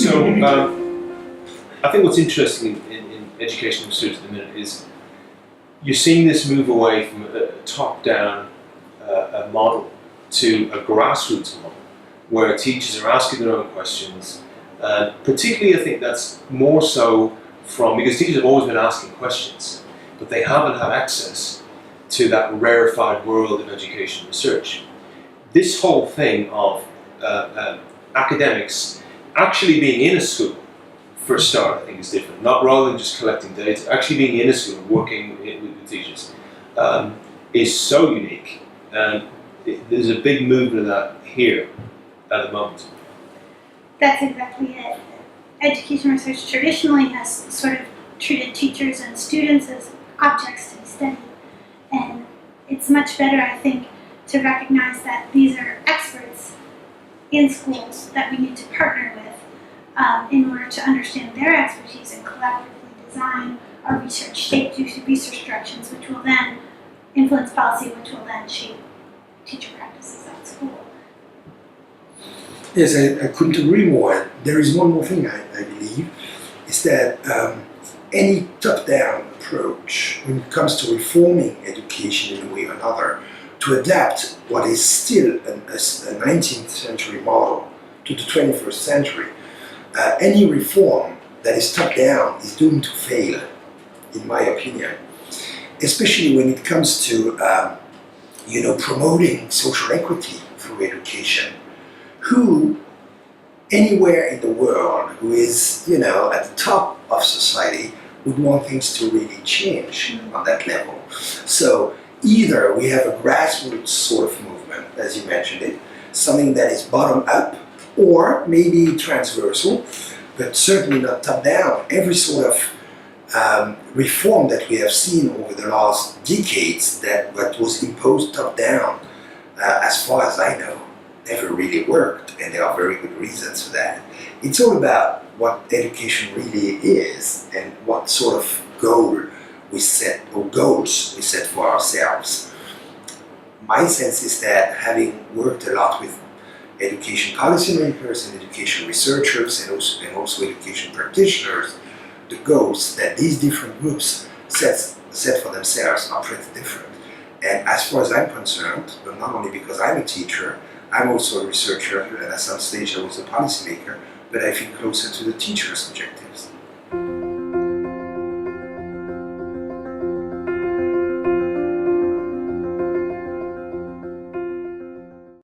So I think what's interesting in educational research at the minute is you're seeing this move away from a top-down model to a grassroots model, where teachers are asking their own questions. Particularly, I think that's more so because teachers have always been asking questions, but they haven't had access to that rarefied world of education research. This whole thing of academics actually being in a school, for a start, I think is different. Not rather than just collecting data, actually being in a school, working with teachers, is so unique. There's a big movement of that here at the moment. That's exactly it. Education research traditionally has sort of treated teachers and students as objects to be studied. And it's much better, I think, to recognize that these are experts in schools that we need to partner with in order to understand their expertise and collaboratively design our research, shape research directions, which will then influence policy, which will then shape teacher practices at school. Yes, I couldn't agree more. There is one more thing I believe, is that any top-down approach when it comes to reforming education in a way or another to adapt what is still a 19th century model to the 21st century, any reform that is top-down is doomed to fail, in my opinion, especially when it comes to promoting social equity through education. Who, anywhere in the world, who is, at the top of society, would want things to really change on that level. So either we have a grassroots sort of movement, as you mentioned it, something that is bottom up, or maybe transversal, but certainly not top down. Every sort of reform that we have seen over the last decades that was imposed top down, as far as I know, never really worked, and there are very good reasons for that. It's all about what education really is and what sort of goals we set for ourselves. My sense is that, having worked a lot with education policymakers and education researchers and also education practitioners, the goals that these different groups set for themselves are pretty different. And as far as I'm concerned, but not only because I'm a teacher, I'm also a researcher, and at some stage I was a policymaker, but I feel closer to the teacher's objectives.